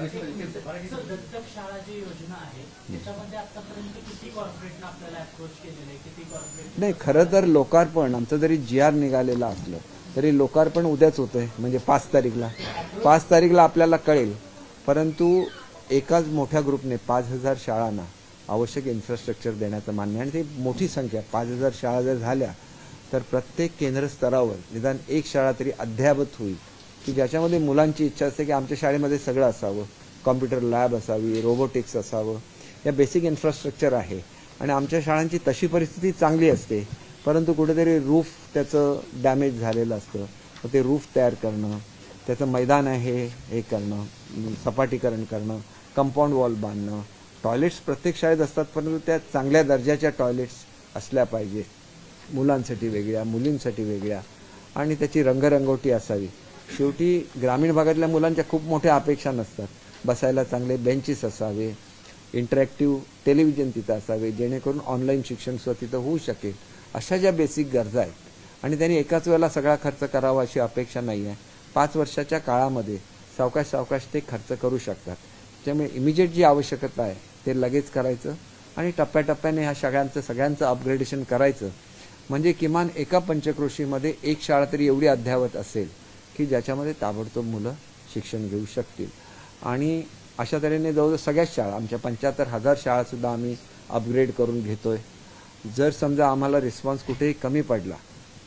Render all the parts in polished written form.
दत्तक शाळा जी योजना आहे त्याच्यामध्ये आतापर्यंत किती कॉर्पोरेटनं आपल्याला अप्रोच केलेलं आहे, किती कॉर्पोरेट? नाही, खरं तर लोकार्पण आमचं जरी GR निघालेलं असलं तरी लोकार्पण उद्याच होतंय, म्हणजे 5 तारीखला आपल्याला कळेल. परंतु एकाच मोठ्या ग्रुपने 5000 शाळांना आवश्यक इन्फ्रास्ट्रक्चर देण्याचं मान्य, आणि ती मोठी संख्या 5000 शाळा जर झाल्या तर प्रत्येक केंद्र स्तरावर निदान एक शाळा तरी अद्ययावत होईल की ज्याच्यामध्ये मुलांची इच्छा असते की आमच्या शाळेमध्ये सगळं असावं, कॉम्प्युटर लॅब असावी, रोबोटिक्स असावं, या बेसिक इन्फ्रास्ट्रक्चर आहे. आणि आमच्या शाळांची तशी परिस्थिती चांगली असते, परंतु कुठेतरी रूफ त्याचं डॅमेज झालेलं असतं, तर ते रूफ तयार करणं, त्याचं मैदान आहे हे करणं, सपाटीकरण करणं, कंपाऊंड वॉल बांधणं, टॉयलेट्स प्रत्येक शाळेत असतात परंतु त्या चांगल्या दर्जाच्या टॉयलेट्स असल्या पाहिजे, मुलांसाठी वेगळ्या, मुलींसाठी वेगळ्या, आणि त्याची रंगरंगोटी असावी. शेवटी ग्रामीण भागातल्या मुलांच्या खूप मोठ्या अपेक्षा नसतात. बसायला चांगले बेंचेस असावे, इंटरॅक्टिव्ह टेलिव्हिजन तिथं असावे जेणेकरून ऑनलाईन शिक्षण सुद्धा तिथं होऊ शकेल. अशा ज्या बेसिक गरजा आहेत आणि त्यांनी एकाच वेळेला सगळा खर्च करावा अशी अपेक्षा नाही आहे. 5 वर्षाच्या काळामध्ये सावकाश सावकाश ते खर्च करू शकतात. त्यामुळे इमिजिएट जी आवश्यकता आहे ते लगेच करायचं आणि टप्प्याटप्प्याने ह्या सगळ्यांचं अपग्रेडेशन करायचं, म्हणजे किमान एका पंचक्रोशीमध्ये एक शाळा तरी एवढी अद्ययावत असेल की ज्याच्यामध्ये ताबडतोब मुलं शिक्षण घेऊ शकतील. आणि अशा तऱ्हेने जवळजवळ सगळ्याच शाळा, आमच्या 75,000 शाळासुद्धा आम्ही अपग्रेड करून घेतोय. जर समजा आम्हाला रिस्पॉन्स कुठेही कमी पडला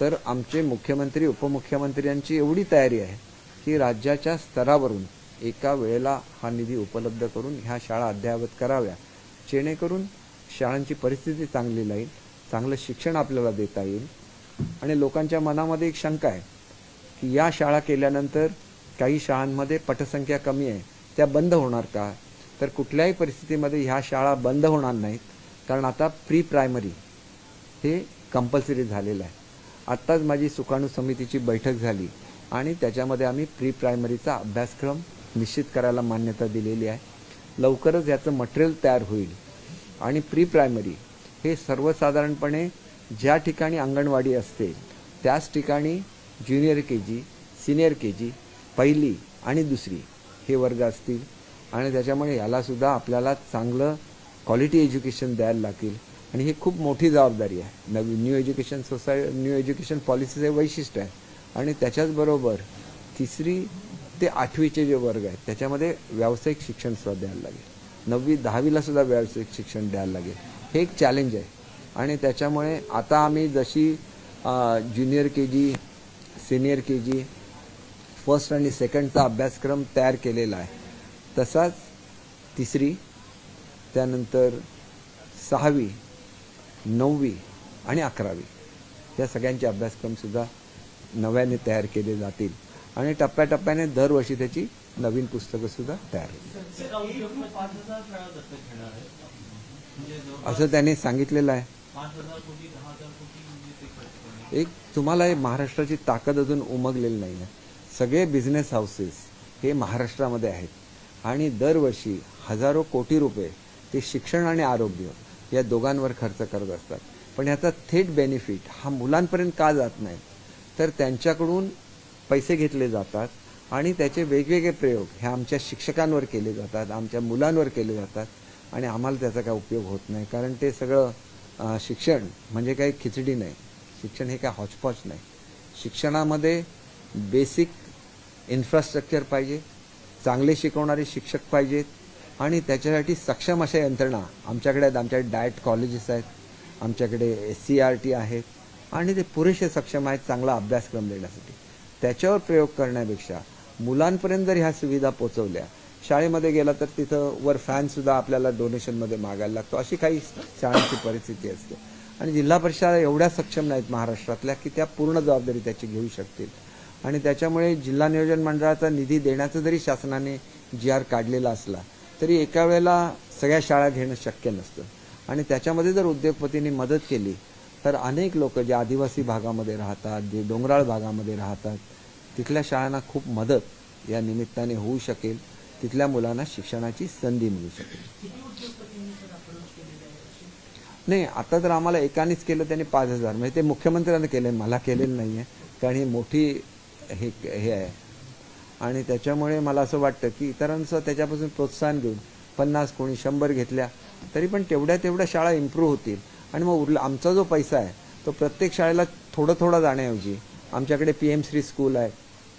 तर आमचे मुख्यमंत्री उपमुख्यमंत्री यांची एवढी तयारी आहे की राज्याच्या स्तरावरून एका वेळेला हा निधी उपलब्ध करून ह्या शाळा अद्ययावत कराव्या, जेणेकरून शाळांची परिस्थिती चांगली राहील, चांगलं शिक्षण आपल्याला देता येईल. आणि लोकांच्या मनामध्ये एक शंका आहे की या शाळा केल्यानंतर काही शाळांमध्ये पटसंख्या कमी आहे, त्या बंद होणार का? तर कुठल्याही परिस्थितीमध्ये ह्या शाळा बंद होणार नाहीत, कारण आता प्री प्रायमरी हे कंपल्सरी झालेलं आहे. आत्ताच माझी सुकाणू समितीची बैठक झाली आणि त्याच्यामध्ये आम्ही प्री प्रायमरीचा अभ्यासक्रम निश्चित करायला मान्यता दिलेली आहे. लवकरच याचं मटेरियल तयार होईल आणि प्री प्रायमरी हे सर्वसाधारणपणे ज्या ठिकाणी अंगणवाडी असते त्याच ठिकाणी ज्युनियर KG, सिनियर KG, पहिली आणि दुसरी हे वर्ग असतील. आणि त्याच्यामुळे यालासुद्धा आपल्याला चांगलं क्वालिटी एज्युकेशन द्यायला लागेल आणि ही खूप मोठी जबाबदारी आहे. न्यू एज्युकेशन पॉलिसीचं हे वैशिष्ट्य आहे. आणि त्याच्याचबरोबर 3री ते 8वीचे जे वर्ग आहेत त्याच्यामध्ये व्यावसायिक शिक्षण सुद्धा द्यायला लागेल, 9वी 10वीला सुद्धा व्यावसायिक शिक्षण द्यायला लागेल. हे एक चॅलेंज आहे. आणि त्याच्यामुळे आता आम्ही जशी junior KG, senior KG, first आणि सेकंडचा अभ्यासक्रम तयार केलेला आहे, तसाच 3री, त्यानंतर 6वी, 9वी आणि 11वी या सगळ्यांचे अभ्यासक्रमसुद्धा नव्याने तयार केले जातील आणि टप्प्याटप्प्याने दरवर्षी त्याची नवीन पुस्तकंसुद्धा तयार होतील असं त्यांनी सांगितलेलं आहे. एक तुम्हाला महाराष्ट्राची ताकद अजून उमगलेली नाही आहे. सगळे बिझनेस हाऊसेस हे महाराष्ट्रामध्ये आहेत आणि दरवर्षी हजारो कोटी रुपये ते शिक्षण आणि आरोग्य या दोघांवर खर्च करत असतात. पण याचा थेट बेनिफिट हा मुलांपर्यंत का जात नाही? तर त्यांच्याकडून पैसे घेतले जातात आणि त्याचे वेगवेगळे प्रयोग हे आमच्या शिक्षकांवर केले जातात, आमच्या मुलांवर केले जातात आणि आम्हाला त्याचा काय उपयोग होत नाही. कारण ते सगळं शिक्षण म्हणजे काही खिचडी नाही, शिक्षण हे काय हॉचपॉच नाही. शिक्षणामध्ये बेसिक इन्फ्रास्ट्रक्चर पाहिजे, चांगले शिकवणारे शिक्षक पाहिजेत आणि त्याच्यासाठी सक्षम अशा यंत्रणा आमच्याकडे आहेत. आमच्याकडे डायट कॉलेजेस आहेत, आमच्याकडे SCRT आहेत आणि ते पुरेसे सक्षम आहेत चांगला अभ्यासक्रम देण्यासाठी. त्याच्यावर प्रयोग करण्यापेक्षा मुलांपर्यंत जर ह्या सुविधा पोचवल्या, शाळेमध्ये गेला तर तिथं वर फॅनसुद्धा आपल्याला डोनेशनमध्ये मागायला लागतो, अशी काही शाळांची परिस्थिती असते. आणि जिल्हा परिषदा एवढ्या सक्षम नाहीत महाराष्ट्रातल्या की त्या पूर्ण जबाबदारी त्याची घेऊ शकतील. आणि त्याच्यामुळे जिल्हा नियोजन मंडळाचा निधी देण्याचं जरी शासनाने GR काढलेला असला तरी एका वेळेला सगळ्या शाळा घेणं शक्य नसतं. आणि त्याच्यामध्ये जर उद्योगपतींनी मदत केली तर अनेक लोक जे आदिवासी भागामध्ये राहतात, जे डोंगराळ भागामध्ये राहतात, तिथल्या शाळांना खूप मदत या निमित्ताने होऊ शकेल, तिथल्या मुलांना शिक्षणाची संधी मिळू शकेल. नाही, आता तर आम्हाला एकानेच केलं, त्याने 5,000, म्हणजे ते मुख्यमंत्र्यांनी केले, मला केलेलं नाही आहे. कारण ही मोठी हे आहे आणि त्याच्यामुळे मला असं वाटतं की इतरांचं त्याच्यापासून प्रोत्साहन घेऊन 50 कोणी 100 घेतल्या तरी पण तेवढ्या शाळा इम्प्रूव्ह होतील. आणि मग उरला आमचा जो पैसा आहे तो प्रत्येक शाळेला थोडं जाण्याऐवजी आमच्याकडे PM श्री स्कूल आहे,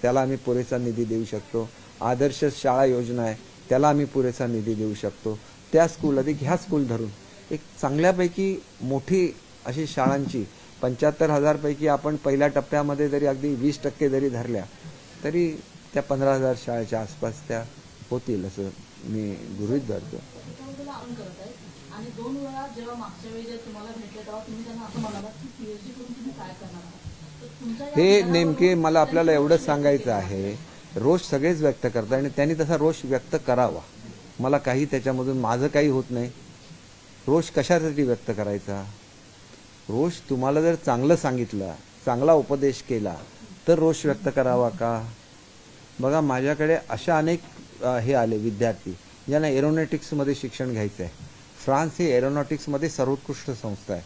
त्याला आम्ही पुरेसा निधी देऊ शकतो. आदर्श शाळा योजना आहे, त्याला आम्ही पुरेसा निधी देऊ शकतो. त्या स्कूल अधिक ह्या स्कूल धरून एक चांगल्यापैकी मोठी अशी शाळांची 75,000 पैकी आपण पहिल्या टप्प्यामध्ये जरी अगदी 20% जरी धरल्या तरी त्या 15,000 शाळेच्या आसपास त्या होतील असं मी गृहीत धरतो. आणि 2 वेळा जेव्हा मागच्या वेळी जे तुम्हाला भेटले तेव्हा तुम्ही त्यांना असं म्हणालात की PhD करून तुम्ही काय करणार आहात, तर तुमच्या हे नेमके मला आपल्याला एवढंच सांगायचं आहे. रोष सगळेच व्यक्त करतात आणि त्यांनी तसा रोष व्यक्त करावा. मला काही त्याच्यामधून माझं काही होत नाही. रोष कशासाठी व्यक्त करायचा? रोष तुम्हाला जर चांगलं सांगितलं, चांगला उपदेश केला तर रोष व्यक्त करावा का? बघा माझ्याकडे अशा अनेक हे आले विद्यार्थी ज्यांना एरोनॉटिक्समध्ये शिक्षण घ्यायचं आहे. फ्रान्स ही एरोनॉटिक्समध्ये सर्वोत्कृष्ट संस्था आहे.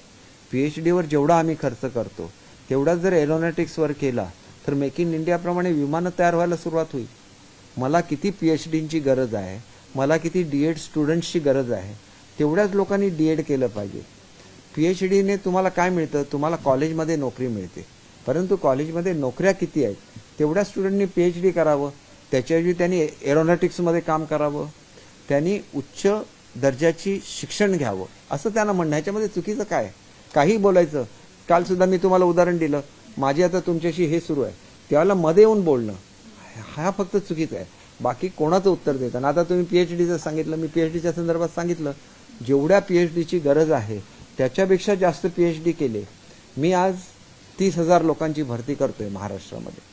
PhDवर जेवढा आम्ही खर्च करतो तेवढाच जर एरोनॉटिक्सवर केला तर मेक इन इंडियाप्रमाणे विमानं तयार व्हायला सुरुवात होईल. मला किती PhDची गरज आहे, मला किती D.Ed स्टुडंट्सची गरज आहे, तेवढ्याच लोकांनी D.Ed केलं पाहिजे. PhDने तुम्हाला काय मिळतं? तुम्हाला कॉलेजमध्ये नोकरी मिळते, परंतु कॉलेजमध्ये नोकऱ्या किती आहेत? तेवढ्या स्टुडंटनी PhD करावं, त्याच्याऐवजी त्यांनी एरोनॉटिक्समध्ये काम करावं, त्यांनी उच्च दर्जाची शिक्षण घ्यावं असं त्यांना म्हणणं. ह्याच्यामध्ये चुकीचं काय? काही बोलायचं. काल सुद्धा मी तुम्हाला उदाहरण दिलं, माझी आता तुमच्याशी हे सुरू आहे त्यावेळेला मध्ये येऊन बोलणं हा फक्त चुकीचं आहे. बाकी कोणाचं उत्तर देताना आता तुम्ही PhDचं सांगितलं, मी PhDच्या संदर्भात सांगितलं. जेवढ्या PhDची गरज आहे त्याच्यापेक्षा जास्त PhD केले. मी आज 30,000 लोकांची भरती करतोय महाराष्ट्रामध्ये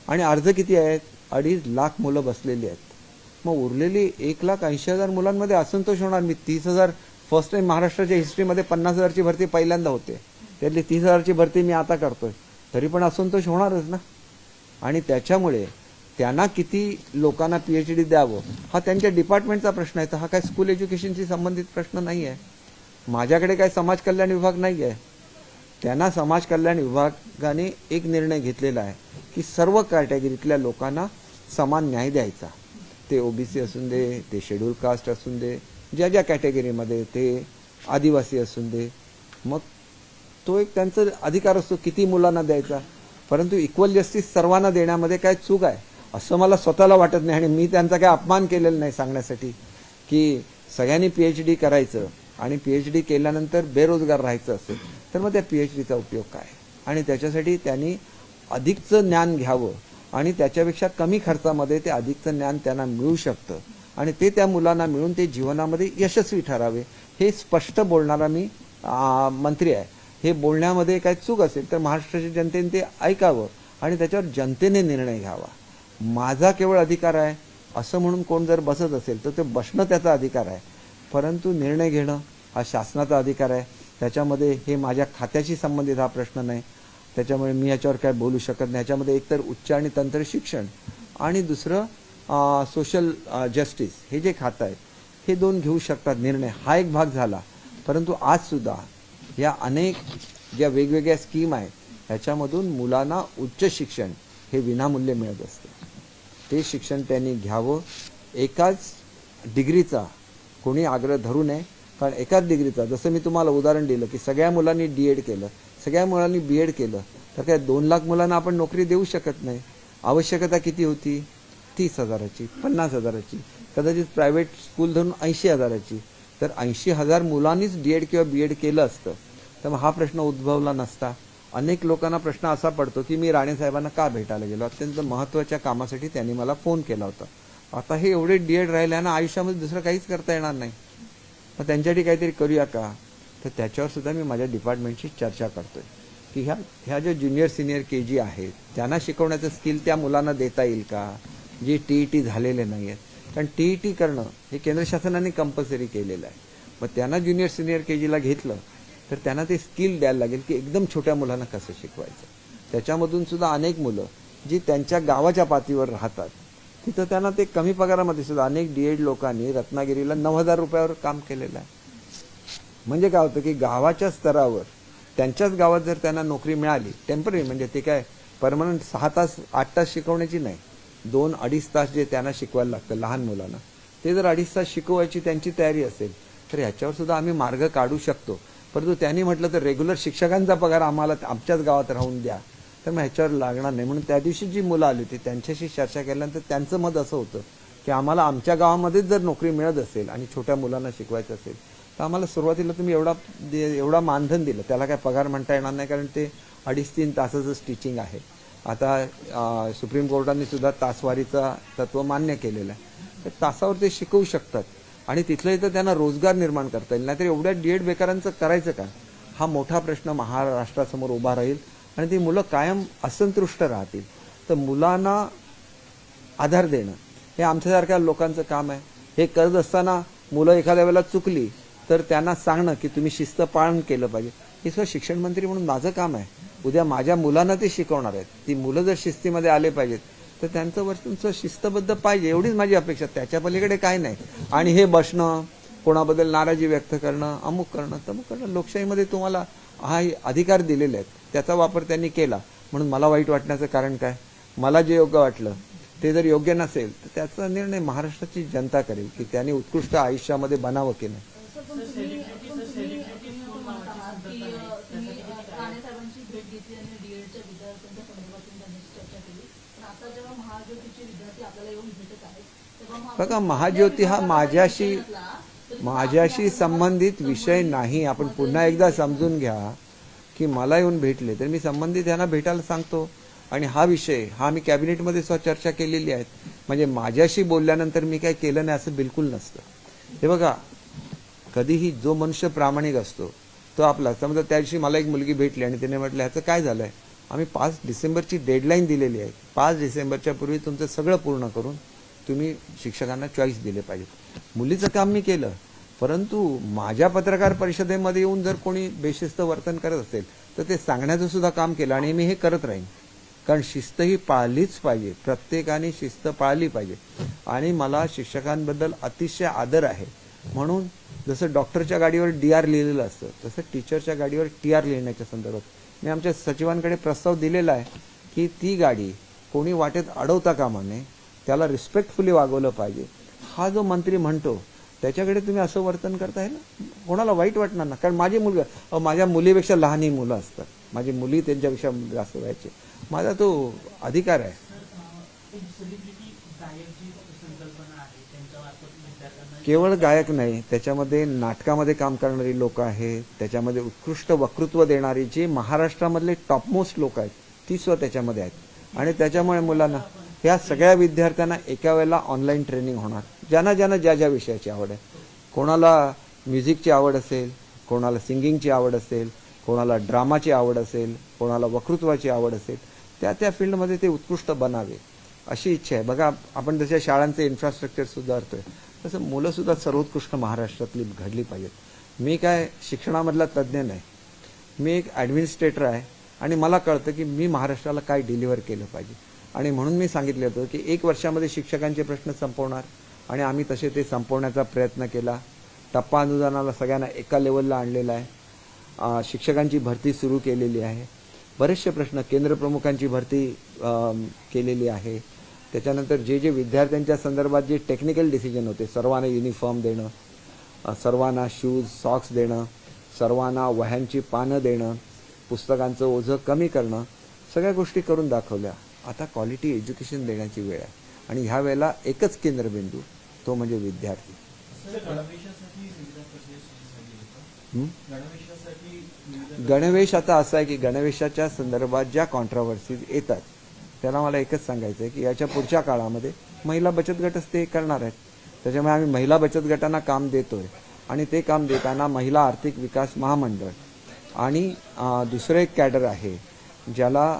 आणि अर्ज किती आहेत? 2.5 लाख मुलं बसलेली आहेत. मग उरलेली 1,80,000 मुलांमध्ये असंतोष होणार. मी 30,000 फर्स्ट टाइम महाराष्ट्राच्या हिस्ट्रीमध्ये 50,000ची भरती पहिल्यांदा होते, त्यातली 30,000ची भरती मी आता करतोय, तरी पण असंतोष होणारच ना. आणि त्याच्यामुळे त्यांना किती लोकांना PhD द्यावं हा त्यांच्या डिपार्टमेंटचा प्रश्न आहे. तर हा काय स्कूल एज्युकेशनशी संबंधित प्रश्न नाही आहे. माझ्याकडे काय समाज कल्याण विभाग नाही आहे. त्यांना समाज कल्याण विभागाने एक निर्णय घेतलेला आहे की सर्व कॅटेगरीतल्या लोकांना समान न्याय द्यायचा. ते OBC असून दे, ते शेड्यूल कास्ट असून दे, ज्या कॅटेगरीमध्ये, ते आदिवासी असून दे. मग तो एक त्यांचा अधिकार असतो किती मुलांना द्यायचा. परंतु इक्वल जस्टिस सर्वांना देण्यामध्ये काय चूक आहे असं मला स्वतःला वाटत नाही. आणि मी त्यांचा काय अपमान केलेला नाही सांगण्यासाठी की सगळ्यांनी PhD करायचं आणि PhD केल्यानंतर बेरोजगार राहायचं असेल तर मग त्या PhDचा उपयोग काय? आणि त्याच्यासाठी त्यांनी अधिकचं ज्ञान घ्यावं आणि त्याच्यापेक्षा कमी खर्चामध्ये ते अधिकचं ज्ञान त्यांना मिळू शकतं आणि ते त्या मुलांना मिळून ते जीवनामध्ये यशस्वी ठरावे. हे स्पष्ट बोलणारा मी मंत्री आहे. हे बोलण्यामध्ये काय चूक असेल तर महाराष्ट्राच्या जनतेने ते ऐकावं आणि त्याच्यावर जनतेने निर्णय घ्यावा. माझा केवळ अधिकार आहे असं म्हणून कोण जर बसत असेल तर ते बसणं त्याचा अधिकार आहे, परंतु निर्णय घेणं हा शासनाचा अधिकार आहे. त्याच्यामध्ये हे माझ्या खात्याशी संबंधित हा प्रश्न नाही, त्याच्यामुळे मी याच्यावर काय बोलू शकत नाही. याच्यामध्ये एकतर उच्च आणि तंत्र शिक्षण आणि दुसरं सोशल जस्टिस हे जे खातं आहे हे दोन घेऊ शकतात निर्णय. हा एक भाग झाला. परंतु आजसुद्धा या अनेक ज्या वेगवेगळ्या स्कीम आहेत ह्याच्यामधून मुलांना उच्च शिक्षण हे विनामूल्य मिळत असते. ते शिक्षण त्यांनी घ्यावं. एकाच डिग्रीचा कोणी आग्रह धरू नये, कारण एकाच डिग्रीचा जसं मी तुम्हाला उदाहरण दिलं की सगळ्या मुलांनी D.Ed केलं, सगळ्या मुलांनी B.Ed केलं तर काय 2 लाख मुलांना आपण नोकरी देऊ शकत नाही. आवश्यकता किती होती? 30,000ची, 50,000ची, कदाचित प्रायव्हेट स्कूल धरून 80,000ची. तर 80,000 मुलांनीच D.Ed किंवा B.Ed केलं असतं तर मग हा प्रश्न उद्भवला नसता. अनेक लोकांना प्रश्न असा पडतो की मी राणे साहेबांना का भेटायला गेलो? अत्यंत महत्त्वाच्या कामासाठी त्यांनी मला फोन केला होता. आता हे एवढे D.Ed राहिल्यानं आयुष्यामध्ये दुसरं काहीच करता येणार नाही, मग त्यांच्यासाठी काहीतरी करूया का? तर त्याच्यावर सुद्धा मी माझ्या डिपार्टमेंटशी चर्चा करतोय की ह्या ज्या ज्युनियर सिनियर KG आहेत त्यांना शिकवण्याचं स्किल त्या मुलांना देता येईल का जे TET झालेले नाही आहेत. कारण TET करणं हे केंद्र शासनाने कंपल्सरी केलेलं आहे. मग त्यांना ज्युनियर सिनियर KGला घेतलं तर त्यांना ते स्किल द्यायला लागेल की एकदम छोट्या मुलांना कसं शिकवायचं. त्याच्यामधून सुद्धा अनेक मुलं जी त्यांच्या गावाच्या पातळीवर राहतात तिथं त्यांना ते कमी पगारामध्ये सुद्धा अनेक D.Ed लोकांनी रत्नागिरीला 9,000 रुपयावर काम केलेलं आहे. म्हणजे काय होतं की गावाच्या स्तरावर त्यांच्याच गावात जर त्यांना नोकरी मिळाली टेम्पररी, म्हणजे ते काय परमनंट 6 तास 8 तास शिकवण्याची नाही, 2-2.5 तास जे त्यांना शिकवायला लागतं लहान मुलांना, ते जर 2.5 तास शिकवायची त्यांची तयारी असेल तर ह्याच्यावर सुद्धा आम्ही मार्ग काढू शकतो. परंतु त्यांनी म्हटलं तर रेग्युलर शिक्षकांचा पगार आम्हाला आमच्याच गावात राहून द्या, तर मग ह्याच्यावर लागणार नाही. म्हणून त्या दिवशी जी मुलं आली होती त्यांच्याशी चर्चा केल्यानंतर त्यांचं मत असं होतं की आम्हाला आमच्या गावामध्येच जर नोकरी मिळत असेल आणि छोट्या मुलांना शिकवायचं असेल तर आम्हाला सुरुवातीला तुम्ही एवढा मानधन दिलं, त्याला काय पगार म्हणता येणार नाही, कारण ते 2.5-3 तासाचंच टीचिंग आहे. आता सुप्रीम कोर्टाने सुद्धा तासवारीचं तत्व मान्य केलेलं आहे. तर तासावर ते शिकवू शकतात आणि तिथलं इथं त्यांना रोजगार निर्माण करता येईल. नाहीतर एवढ्या D.Ed बेकारांचं करायचं का, हा मोठा प्रश्न महाराष्ट्रासमोर उभा राहील आणि ती मुलं कायम असंतुष्ट राहतील. तर मुलांना आधार देणं हे आमच्यासारख्या लोकांचं काम आहे. हे करत असताना मुलं एखाद्या वेळेला चुकली तर त्यांना सांगणं की तुम्ही शिस्त पालन केलं पाहिजे, हे सुद्धा शिक्षण मंत्री म्हणून माझं काम आहे. उद्या माझ्या मुलांना ते शिकवणार आहेत. ती मुलं जर शिस्तीमध्ये आले पाहिजेत तर त्यांचं वर्तन शिस्तबद्ध पाहिजे, एवढीच माझी अपेक्षा, त्याच्या पलीकडे काय नाही. आणि हे बसणं, कोणाबद्दल नाराजी व्यक्त करणं, अमुक करणं तमुक करणं, लोकशाहीमध्ये तुम्हाला हा अधिकार दिलेले आहेत, त्याचा वापर त्यांनी केला म्हणून मला वाईट वाटण्याचं कारण काय. मला जे योग्य वाटलं ते जर योग्य नसेल तर त्याचा निर्णय महाराष्ट्राची जनता करेल की त्यांनी उत्कृष्ट आयुष्यामध्ये बनावं की नाही. बघा, महाज्योती हा माझ्याशी संबंधित विषय नाही. आपण पुन्हा एकदा समजून घ्या की मला येऊन भेटले तर मी संबंधित यांना भेटायला सांगतो आणि हा विषय मी कॅबिनेटमध्ये सुद्धा चर्चा केलेली आहे. म्हणजे माझ्याशी बोलल्यानंतर मी काय केलं नाही असं बिलकुल नसतं. हे बघा, कधीही जो मनुष्य प्रामाणिक असतो तो आपला, समजा त्या दिवशी मला एक मुलगी भेटली आणि तिने म्हटलं ह्याचं काय झालंय, आम्ही 5 डिसेंबरची डेडलाईन दिलेली आहे, 5 डिसेंबरच्या पूर्वी तुमचं सगळं पूर्ण करून तुम्ही शिक्षकांना चॉईस दिले पाहिजे. मुलीचं काम मी केलं, परंतु माझ्या पत्रकार परिषदेमध्ये येऊन जर कोणी बेशिस्त वर्तन करत असेल तर ते सांगण्याचं सुद्धा काम केलं आणि मी हे करत राहीन. कारण शिस्त ही पाळलीच पाहिजे, प्रत्येकाने शिस्त पाळली पाहिजे. आणि मला शिक्षकांबद्दल अतिशय आदर आहे. म्हणून जसं डॉक्टरच्या गाडीवर DR लिहिलेलं असतं तसं टीचरच्या गाडीवर TR लिहिण्याच्या संदर्भात मी आमच्या सचिवांकडे प्रस्ताव दिलेला आहे की ती गाडी कोणी वाटेत अडवता कामा नये, त्याला रिस्पेक्टफुली वागवलं पाहिजे. हा जो मंत्री म्हणतो त्याच्याकडे तुम्ही असं वर्तन करताय ना, कोणाला वाईट वाटणार ना. कारण माझ्या मुलीपेक्षा लहानही मुलं असतात, माझी मुली त्यांच्यापेक्षा जास्त व्हायचे, माझा तो अधिकार आहे. केवळ गायक नाही, त्याच्यामध्ये नाटकामध्ये काम करणारी लोक आहेत, त्याच्यामध्ये उत्कृष्ट वक्तृत्व देणारी जे महाराष्ट्रामधले टॉपमोस्ट लोक आहेत ती सुद्धा त्याच्यामध्ये आहेत. आणि त्याच्यामुळे मुलांना, ह्या सगळ्या विद्यार्थ्यांना एका वेळेला ऑनलाईन ट्रेनिंग होणार, ज्यांना ज्या विषयाची आवड आहे. कोणाला म्युझिकची आवड असेल, कोणाला सिंगिंगची आवड असेल, कोणाला ड्रामाची आवड असेल, कोणाला वक्तृत्वाची आवड असेल, त्या फील्डमध्ये ते उत्कृष्ट बनावे अशी इच्छा आहे. बघा, आपण जशा शाळांचे इन्फ्रास्ट्रक्चर सुधारतोय तसं मुलं सुद्धा सर्वोत्कृष्ट महाराष्ट्रातली घडली पाहिजेत. मी काय शिक्षणामधला तज्ज्ञ नाही, मी एक ॲडमिनिस्ट्रेटर आहे आणि मला कळतं की मी महाराष्ट्राला काय डिलिव्हर केलं पाहिजे. आणि म्हणून मी सांगितलं होतं की 1 वर्षामध्ये शिक्षकांचे प्रश्न संपवणार आणि आम्ही तसे ते संपवण्याचा प्रयत्न केला. टप्पा अनुदानाला सगळ्यांना एका लेवलला आणलेला आहे. शिक्षकांची भरती सुरू केलेली आहे. बरेचसे प्रश्न, केंद्रप्रमुखांची भरती केलेली आहे. त्याच्यानंतर जे विद्यार्थ्यांच्या संदर्भात जे टेक्निकल डिसिजन होते, सर्वांना युनिफॉर्म देणं, सर्वांना शूज सॉक्स देणं, सर्वांना वह्यांची पानं देणं, पुस्तकांचं ओझं कमी करणं, सगळ्या गोष्टी करून दाखवल्या. आता क्वालिटी एज्युकेशन देण्याची वेळ आहे आणि ह्या वेळेला एकच केंद्रबिंदू, तो म्हणजे विद्यार्थी. गणवेश आता असं आहे की गणवेशाच्या संदर्भात ज्या कॉन्ट्राव्हर्सीज येतात त्याला मला एकच सांगायचं आहे की याच्या पुढच्या काळामध्ये महिला बचत गटच ते करणार आहेत. त्याच्यामुळे आम्ही महिला बचत गटांना काम देतोय आणि ते काम देताना महिला आर्थिक विकास महामंडळ आणि दुसरं एक कॅडर आहे ज्याला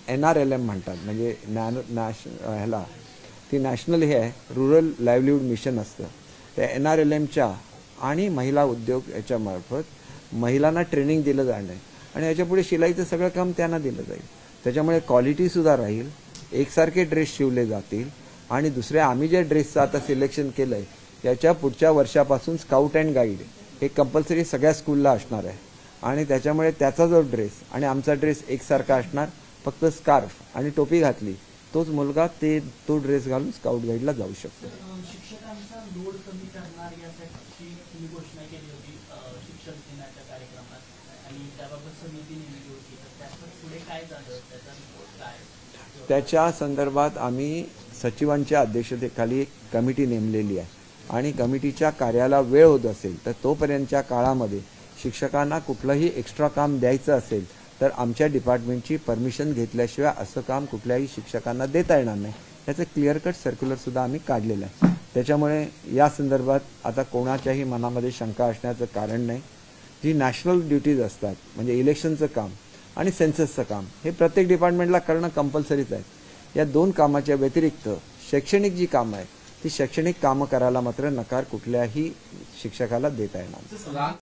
NRLM म्हणतात, म्हणजे ह्याला ती नॅशनल हे आहे, रुरल लाईव्हलीहूड मिशन असतं. त्या NRLMच्या आणि महिला उद्योग याच्यामार्फत महिलांना ट्रेनिंग दिलं जाणं आहे आणि याच्यापुढे शिलाईचं सगळं काम त्यांना दिलं जाईल. त्याच्यामुळे क्वालिटीसुद्धा राहील, एकसारखे ड्रेस शिवले जातील. आणि दुसऱ्या आम्ही जे ड्रेसचं आता सिलेक्शन केलं आहे याच्या पुढच्या वर्षापासून स्काउट अँड गाईड हे कंपल्सरी सगळ्या स्कूलला असणार आहे आणि त्याच्यामुळे त्याचा जो ड्रेस आणि आमचा ड्रेस एकसारखा असणार. फक्त स्कार्फ आणि टोपी घातली तोच मुलगा तो ड्रेस घालून स्काउट गाईडला जाऊ शकतो. शिक्षकांचा लोड कमी करणार यासाठी तुम्ही घोषणा केली होती शिक्षक दिनाच्या कार्यक्रमात आणि त्याबाबत समिती नेमली होती, तर त्याचं पुढे काय झालं, त्याचा रिपोर्ट काय? त्याच्या संदर्भात आम्ही सचिवांच्या अध्यक्षतेखाली एक कमिटी नेमलेली आहे आणि कमिटीच्या कार्याला वेळ होत असेल तर तोपर्यंतच्या काळामध्ये शिक्षकांना कुठलंही एक्स्ट्रा काम द्यायचं असेल तर आमच्या डिपार्टमेंटची परमिशन घेतल्याशिवाय असं काम कुठल्याही शिक्षकांना देता येणार नाही. याचं क्लिअर कट सर्क्युलर सुद्धा आम्ही काढलेलं आहे. त्याच्यामुळे या संदर्भात आता कोणाच्याही मनामध्ये शंका असण्याचं कारण नाही. जी नॅशनल ड्युटीज असतात म्हणजे इलेक्शनचं काम आणि सेन्ससचं काम हे प्रत्येक डिपार्टमेंटला करणं कंपल्सरीच आहे. या दोन कामाच्या व्यतिरिक्त शैक्षणिक जी कामं आहेत ती शैक्षणिक कामं करायला मात्र नकार कुठल्याही शिक्षकाला देता येणार.